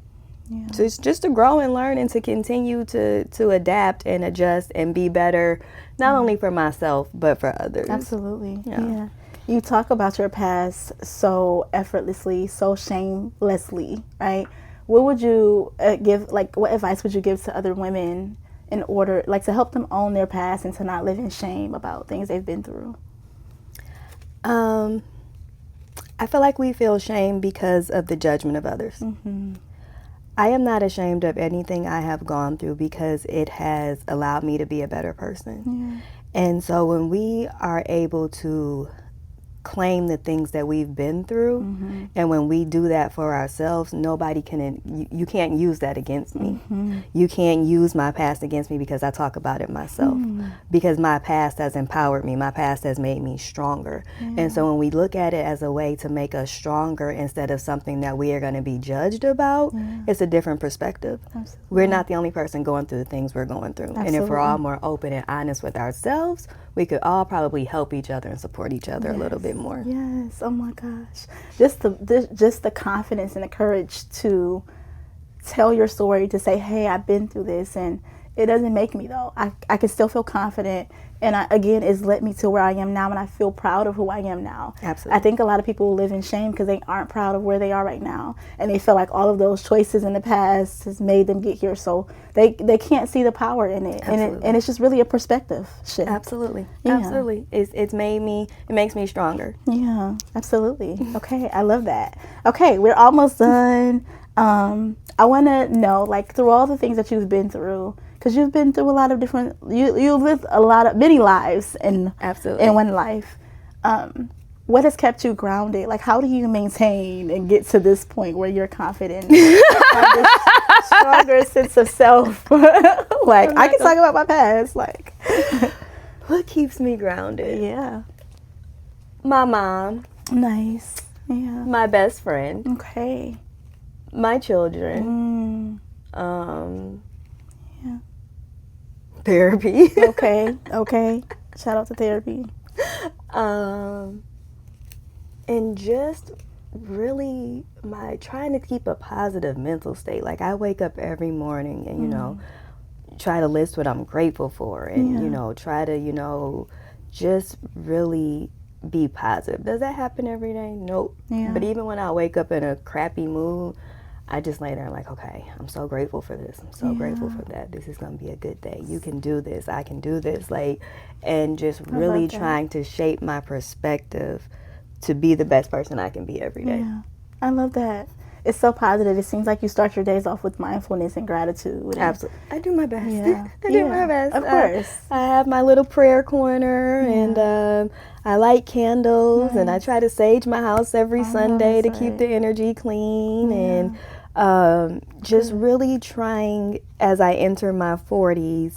grow and learn and to continue to adapt and adjust and be better, not only for myself but for others. Absolutely. Yeah. You talk about your past so effortlessly, so shamelessly, right? What would you what advice would you give to other women in order, to help them own their past and to not live in shame about things they've been through? I feel like we feel shame because of the judgment of others. I am not ashamed of anything I have gone through because it has allowed me to be a better person. And so when we are able to claim the things that we've been through, and when we do that for ourselves, nobody can, you can't use that against me. You can't use my past against me because I talk about it myself, because my past has empowered me, my past has made me stronger. And so when we look at it as a way to make us stronger instead of something that we are going to be judged about, it's a different perspective. We're not the only person going through the things we're going through. And if we're all more open and honest with ourselves, we could all probably help each other and support each other a little bit more. Yes. Oh my gosh. Just the confidence and the courage to tell your story, to say, hey, I've been through this, and it doesn't make me though. I can still feel confident, and it's led me to where I am now, and I feel proud of who I am now. Absolutely. I think a lot of people live in shame because they aren't proud of where they are right now, and they feel like all of those choices in the past has made them get here, so they can't see the power in it. And it's just really a perspective shift. Absolutely. It makes me stronger. Yeah, absolutely. Okay, I love that. Okay, we're almost done. I want to know, through all the things that you've been through, because you've been through a lot of different, you've lived many lives in one life. What has kept you grounded? How do you maintain and get to this point where you're confident, have this stronger sense of self? I can talk about my past. What keeps me grounded? Yeah. My mom. Nice. Yeah. My best friend. Okay. My children. Yeah. Therapy. Okay. Shout out to therapy. And just really trying to keep a positive mental state. I wake up every morning and, try to list what I'm grateful for and, try to, just really be positive. Does that happen every day? Nope. Yeah. But even when I wake up in a crappy mood, I just lay there and okay, I'm so grateful for this. I'm so grateful for that. This is going to be a good day. You can do this. I can do this. And just really trying to shape my perspective to be the best person I can be every day. Yeah, I love that. It's so positive. It seems like you start your days off with mindfulness and gratitude. Absolutely. I do my best. Yeah. I do my best. Of course. I have my little prayer corner and I light candles and I try to sage my house every Sunday to keep the energy clean and just really trying as I enter my 40s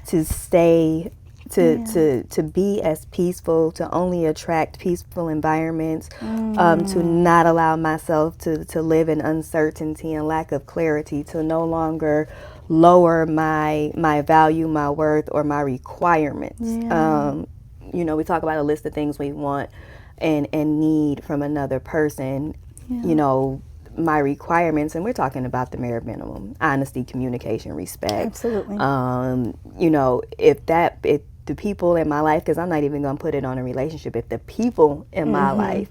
to stay to be as peaceful, to only attract peaceful environments, to not allow myself to live in uncertainty and lack of clarity, to no longer lower my value, my worth, or my requirements. You know, we talk about a list of things we want and need from another person. You know, my requirements, and we're talking about the bare minimum: honesty, communication, respect. Absolutely. You know, if the people in my life, because I'm not even going to put it on a relationship, if the people in my life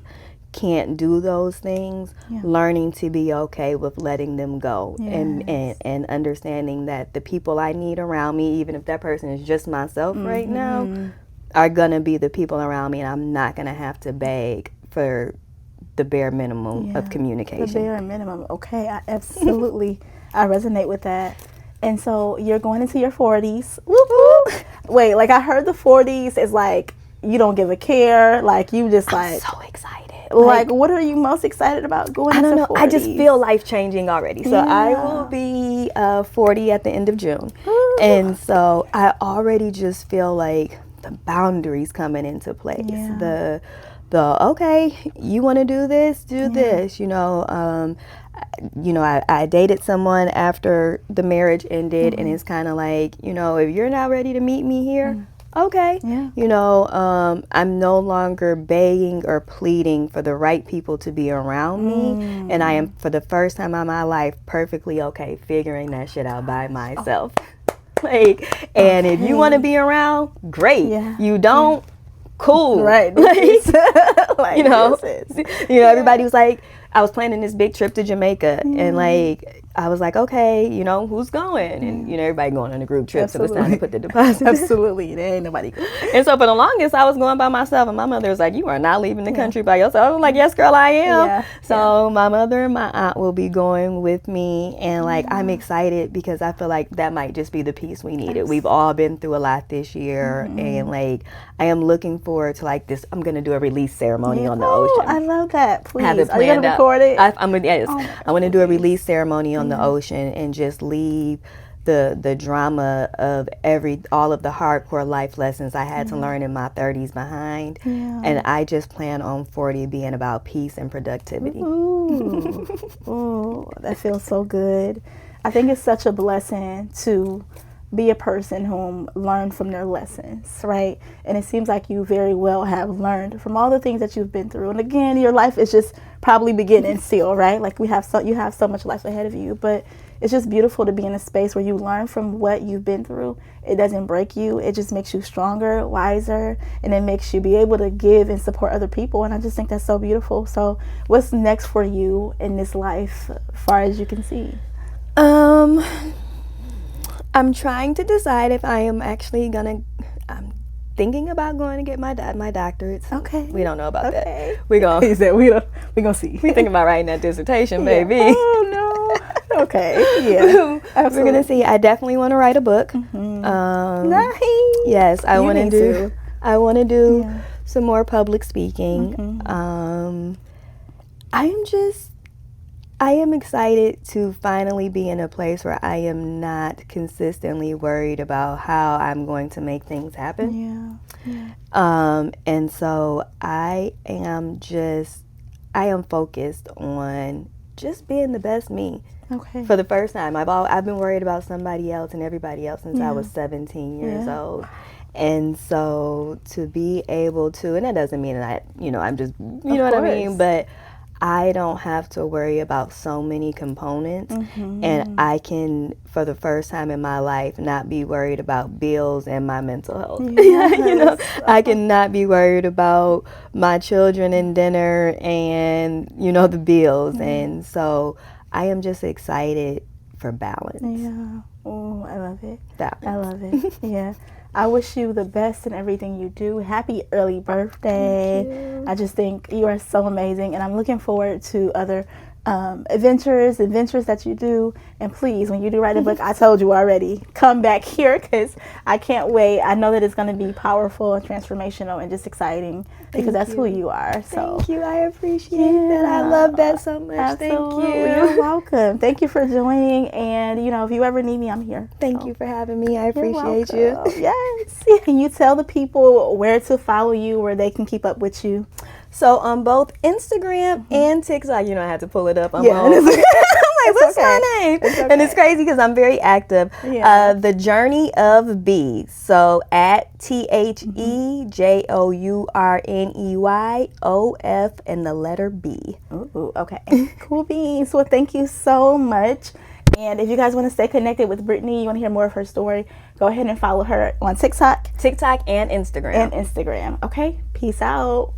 can't do those things, learning to be okay with letting them go, and understanding that the people I need around me, even if that person is just myself right now, are going to be the people around me, and I'm not going to have to beg for the bare minimum of communication. The bare minimum. Okay, I absolutely, I resonate with that. And so you're going into your 40s. Whoop, whoop. Wait, like I heard the 40s is like you don't give a care. Like you just I'm so excited. Like what are you most excited about going into 40s? I just feel life changing already. So I will be 40 at the end of June. And so I already just feel like the boundaries coming into place. The okay, you want to do this, do this. You know, I dated someone after the marriage ended, and it's kind of like, you know, if you're not ready to meet me here, okay. You know, I'm no longer begging or pleading for the right people to be around me, and I am, for the first time in my life, perfectly okay figuring that shit out by myself. Like, and if you want to be around, great. You don't. Cool, right? Like, you know, everybody was like, I was planning this big trip to Jamaica, and like I was like, okay, you know, who's going? And you know, everybody going on a group trip, so it's time to put the deposit. Absolutely, there ain't nobody. And so for the longest, I was going by myself, and my mother was like, "You are not leaving the country by yourself." I was like, "Yes, girl, I am." So my mother and my aunt will be going with me, and like I'm excited because I feel like that might just be the piece we needed. We've all been through a lot this year, and like I am looking forward to like this. I'm gonna do a release ceremony on the ocean. I love that. Please, are you gonna record it? I'm gonna do a release ceremony on the ocean and just leave the drama of all of the hardcore life lessons I had to learn in my 30s behind. And I just plan on 40 being about peace and productivity. Ooh, that feels so good. I think it's such a blessing to be a person who learned from their lessons, right? And it seems like you very well have learned from all the things that you've been through. And again, your life is just probably beginning still, right? Like you have so much life ahead of you, but it's just beautiful to be in a space where you learn from what you've been through. It doesn't break you. It just makes you stronger, wiser, and it makes you be able to give and support other people. And I just think that's so beautiful. So what's next for you in this life, as far as you can see? I'm trying to decide if I am actually I'm thinking about going to get my doctorates. Okay. We don't know about that. He said we gonna see. We thinking about writing that dissertation, baby. Oh no. Okay. Yeah. We're gonna see. I definitely want to write a book. Nice. Yes, I want to do some more public speaking. I am excited to finally be in a place where I am not consistently worried about how I'm going to make things happen. And so I am focused on just being the best me. Okay. For the first time, I've been worried about somebody else and everybody else since I was 17 years old. And so to be able to, and that doesn't mean that I'm just, you know what I mean, but I don't have to worry about so many components, and I can, for the first time in my life, not be worried about bills and my mental health. I cannot be worried about my children and dinner and, the bills. And so I am just excited for balance. Yeah. Oh, I love it. Balance. I love it. Yeah. I wish you the best in everything you do. Happy early birthday. I just think you are so amazing, and I'm looking forward to other adventures that you do. And please, when you do write a book, I told you already, come back here because I can't wait. I know that it's going to be powerful and transformational and just exciting because that's who you are. So thank you. I appreciate that. I love that so much. Absolutely. Thank you. You're welcome. Thank you for joining. And, if you ever need me, I'm here. Thank you for having me. I appreciate you. Yes. Can you tell the people where to follow you, where they can keep up with you? So on both Instagram and TikTok, I had to pull it up. I'm like, what's my name? And it's crazy because I'm very active. The Journey of Bee. So at TheJourneyOf and the letter B. Ooh, okay. Cool beans. Well, thank you so much. And if you guys want to stay connected with Brittney, you want to hear more of her story, go ahead and follow her on TikTok and Instagram. Okay. Peace out.